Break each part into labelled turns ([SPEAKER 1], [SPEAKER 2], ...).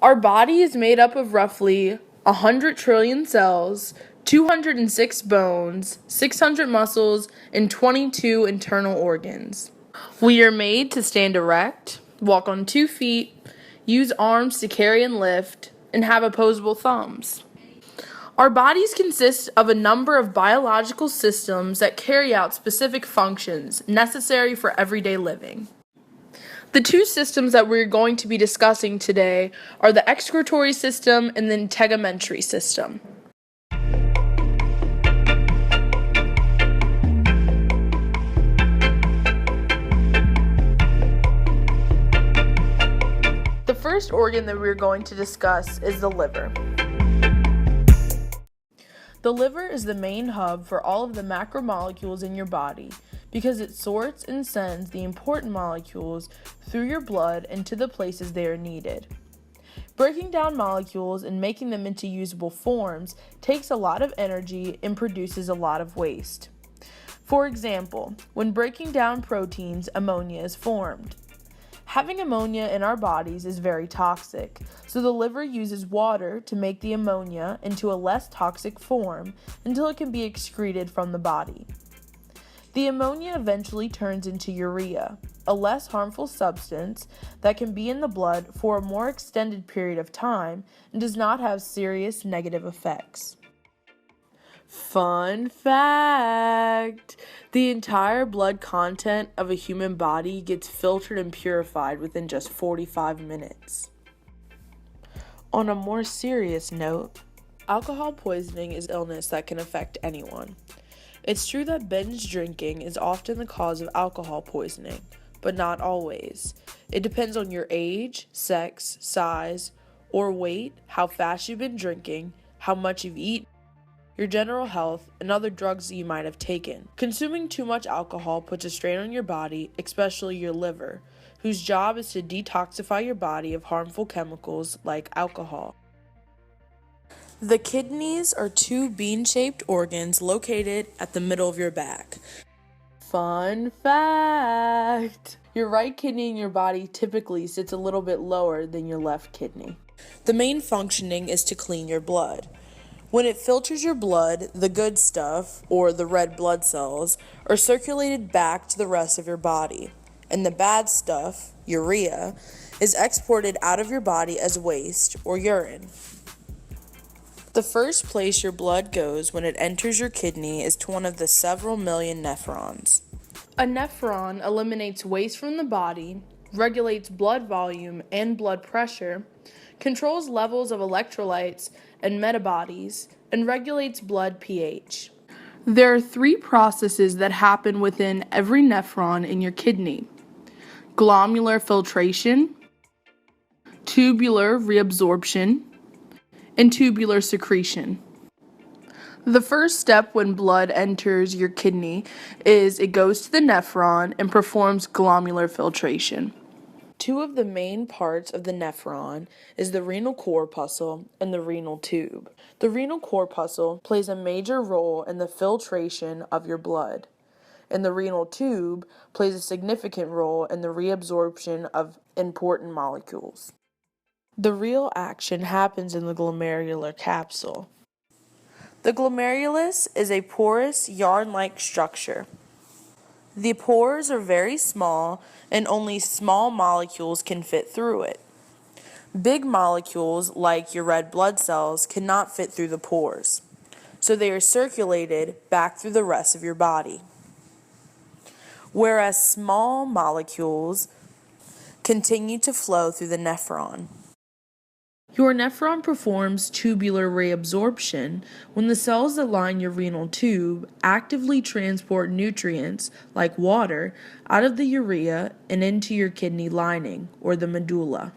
[SPEAKER 1] Our body is made up of roughly 100 trillion cells, 206 bones, 600 muscles, and 22 internal organs. We are made to stand erect, walk on 2 feet, use arms to carry and lift, and have opposable thumbs. Our bodies consist of a number of biological systems that carry out specific functions necessary for everyday living. The 2 systems that we're going to be discussing today are the excretory system and the integumentary system. The first organ that we're going to discuss is the liver. The liver is the main hub for all of the macromolecules in your body because it sorts and sends the important molecules through your blood into the places they are needed. Breaking down molecules and making them into usable forms takes a lot of energy and produces a lot of waste. For example, when breaking down proteins, ammonia is formed. Having ammonia in our bodies is very toxic, so the liver uses water to make the ammonia into a less toxic form until it can be excreted from the body. The ammonia eventually turns into urea, a less harmful substance that can be in the blood for a more extended period of time and does not have serious negative effects. Fun fact! The entire blood content of a human body gets filtered and purified within just 45 minutes. On a more serious note, alcohol poisoning is illness that can affect anyone. It's true that binge drinking is often the cause of alcohol poisoning, but not always. It depends on your age, sex, size, or weight, how fast you've been drinking, how much you've eaten, your general health, and other drugs that you might have taken. Consuming too much alcohol puts a strain on your body, especially your liver, whose job is to detoxify your body of harmful chemicals like alcohol. The kidneys are 2 bean-shaped organs located at the middle of your back. Fun fact! Your right kidney in your body typically sits a little bit lower than your left kidney. The main functioning is to clean your blood. When it filters your blood, the good stuff, or the red blood cells, are circulated back to the rest of your body, and the bad stuff, urea, is exported out of your body as waste, or urine. The first place your blood goes when it enters your kidney is to one of the several million nephrons. A nephron eliminates waste from the body, regulates blood volume and blood pressure, controls levels of electrolytes and metabodies, and regulates blood pH. There are 3 processes that happen within every nephron in your kidney: glomerular filtration, tubular reabsorption, and tubular secretion. The first step when blood enters your kidney is it goes to the nephron and performs glomerular filtration. 2 of the main parts of the nephron is the renal corpuscle and the renal tube. The renal corpuscle plays a major role in the filtration of your blood, and the renal tube plays a significant role in the reabsorption of important molecules. The real action happens in the glomerular capsule. The glomerulus is a porous, yarn-like structure. The pores are very small, and only small molecules can fit through it. Big molecules, like your red blood cells, cannot fit through the pores, so they are circulated back through the rest of your body. Whereas small molecules continue to flow through the nephron. Your nephron performs tubular reabsorption when the cells that line your renal tube actively transport nutrients, like water, out of the urea and into your kidney lining, or the medulla.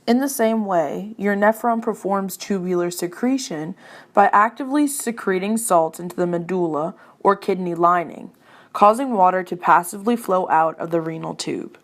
[SPEAKER 1] In the same way, your nephron performs tubular secretion by actively secreting salts into the medulla, or kidney lining, causing water to passively flow out of the renal tube.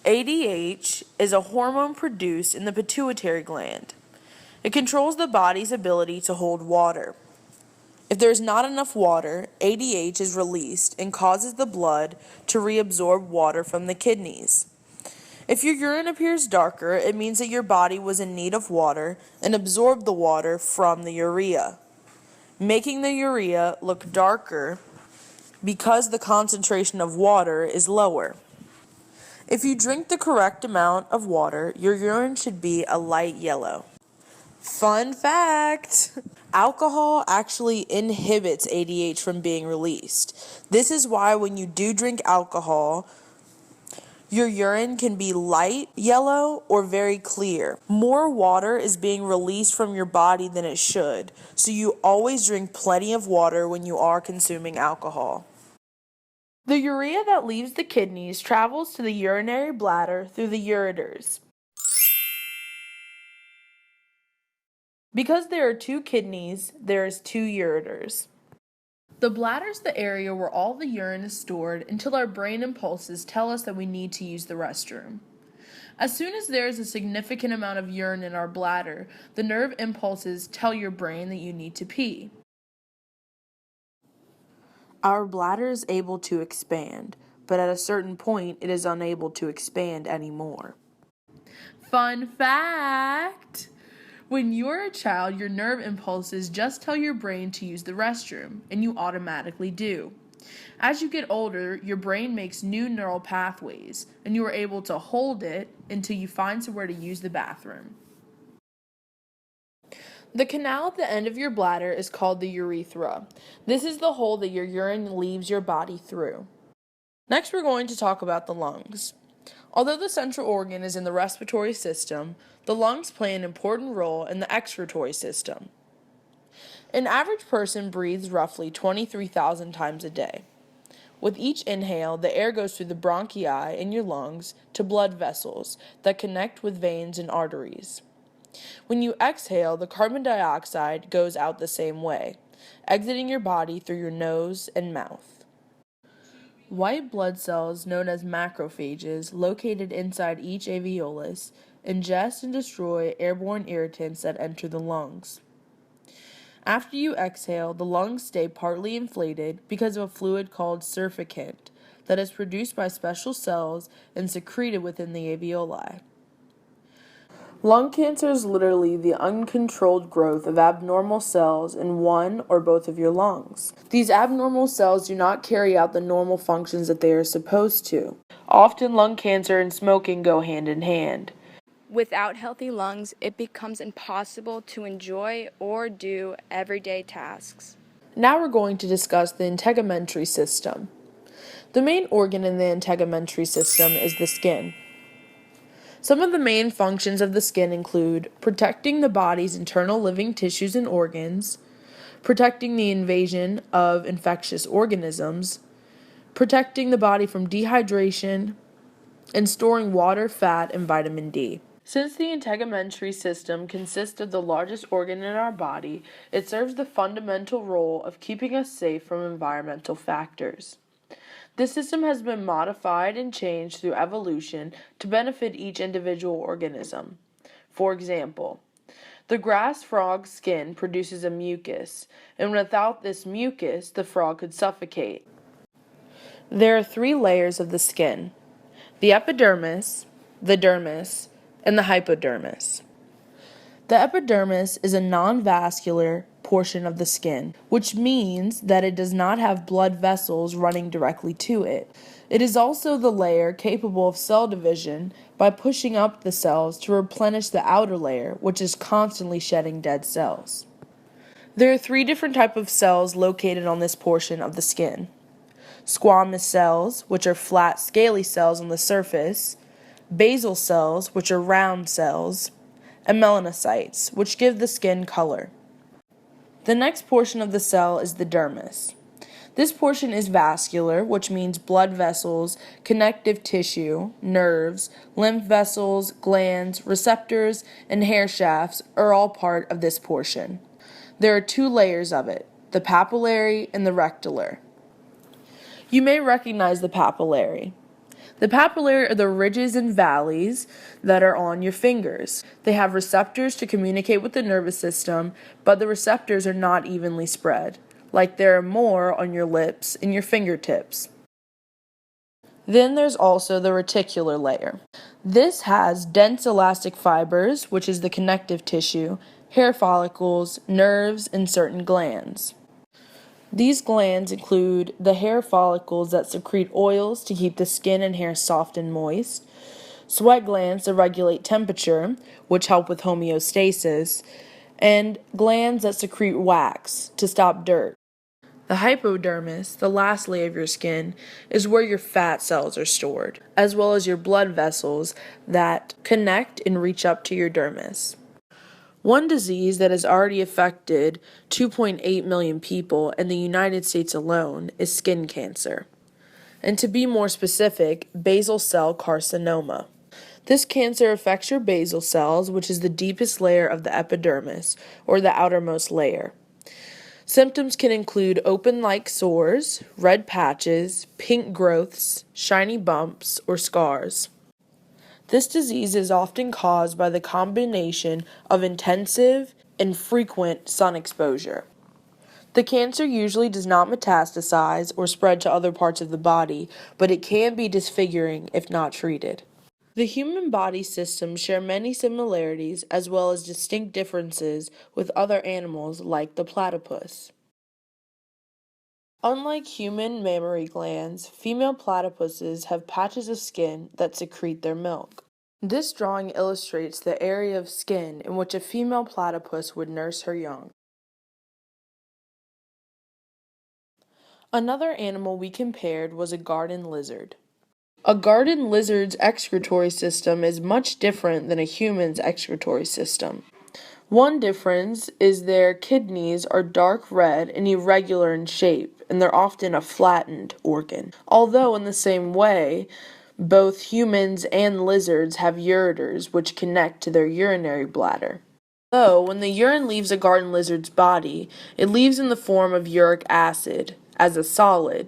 [SPEAKER 1] ADH is a hormone produced in the pituitary gland. It controls the body's ability to hold water. If there is not enough water, ADH is released and causes the blood to reabsorb water from the kidneys. If your urine appears darker, it means that your body was in need of water and absorbed the water from the urea, making the urea look darker because the concentration of water is lower. If you drink the correct amount of water, your urine should be a light yellow. Fun fact! Alcohol actually inhibits ADH from being released. This is why when you do drink alcohol, your urine can be light yellow or very clear. More water is being released from your body than it should, so you always drink plenty of water when you are consuming alcohol. The urea that leaves the kidneys travels to the urinary bladder through the ureters. Because there are 2 kidneys, there is 2 ureters. The bladder is the area where all the urine is stored until our brain impulses tell us that we need to use the restroom. As soon as there is a significant amount of urine in our bladder, the nerve impulses tell your brain that you need to pee. Our bladder is able to expand, but at a certain point it is unable to expand anymore. Fun fact! When you're a child, your nerve impulses just tell your brain to use the restroom, and you automatically do. As you get older, your brain makes new neural pathways, and you are able to hold it until you find somewhere to use the bathroom. The canal at the end of your bladder is called the urethra. This is the hole that your urine leaves your body through. Next, we're going to talk about the lungs. Although the central organ is in the respiratory system, the lungs play an important role in the excretory system. An average person breathes roughly 23,000 times a day. With each inhale, the air goes through the bronchi in your lungs to blood vessels that connect with veins and arteries. When you exhale, the carbon dioxide goes out the same way, exiting your body through your nose and mouth. White blood cells, known as macrophages, located inside each alveolus, ingest and destroy airborne irritants that enter the lungs. After you exhale, the lungs stay partly inflated because of a fluid called surfactant that is produced by special cells and secreted within the alveoli. Lung cancer is literally the uncontrolled growth of abnormal cells in one or both of your lungs. These abnormal cells do not carry out the normal functions that they are supposed to. Often lung cancer and smoking go hand in hand.
[SPEAKER 2] Without healthy lungs, it becomes impossible to enjoy or do everyday tasks.
[SPEAKER 1] Now we're going to discuss the integumentary system. The main organ in the integumentary system is the skin. Some of the main functions of the skin include protecting the body's internal living tissues and organs, protecting the invasion of infectious organisms, protecting the body from dehydration, and storing water, fat, and vitamin D. Since the integumentary system consists of the largest organ in our body, it serves the fundamental role of keeping us safe from environmental factors. This system has been modified and changed through evolution to benefit each individual organism. For example, the grass frog's skin produces a mucus, and without this mucus, the frog could suffocate. There are 3 layers of the skin: the epidermis, the dermis, and the hypodermis. The epidermis is a non-vascular portion of the skin, which means that it does not have blood vessels running directly to it. It is also the layer capable of cell division by pushing up the cells to replenish the outer layer, which is constantly shedding dead cells. There are 3 different types of cells located on this portion of the skin: squamous cells, which are flat, scaly cells on the surface; basal cells, which are round cells; and melanocytes, which give the skin color. The next portion of the cell is the dermis. This portion is vascular, which means blood vessels, connective tissue, nerves, lymph vessels, glands, receptors, and hair shafts are all part of this portion. There are 2 layers of it, the papillary and the rectular. You may recognize the papillary. The papillary are the ridges and valleys that are on your fingers. They have receptors to communicate with the nervous system, but the receptors are not evenly spread, like there are more on your lips and your fingertips. Then there's also the reticular layer. This has dense elastic fibers, which is the connective tissue, hair follicles, nerves, and certain glands. These glands include the hair follicles that secrete oils to keep the skin and hair soft and moist, sweat glands that regulate temperature, which help with homeostasis, and glands that secrete wax to stop dirt. The hypodermis, the last layer of your skin, is where your fat cells are stored, as well as your blood vessels that connect and reach up to your dermis. One disease that has already affected 2.8 million people in the United States alone is skin cancer. And to be more specific, basal cell carcinoma. This cancer affects your basal cells, which is the deepest layer of the epidermis, or the outermost layer. Symptoms can include open-like sores, red patches, pink growths, shiny bumps, or scars. This disease is often caused by the combination of intensive and frequent sun exposure. The cancer usually does not metastasize or spread to other parts of the body, but it can be disfiguring if not treated. The human body systems share many similarities as well as distinct differences with other animals like the platypus. Unlike human mammary glands, female platypuses have patches of skin that secrete their milk. This drawing illustrates the area of skin in which a female platypus would nurse her young. Another animal we compared was a garden lizard. A garden lizard's excretory system is much different than a human's excretory system. One difference is their kidneys are dark red and irregular in shape, and they're often a flattened organ. Although in the same way, both humans and lizards have ureters which connect to their urinary bladder. Though when the urine leaves a garden lizard's body, it leaves in the form of uric acid as a solid,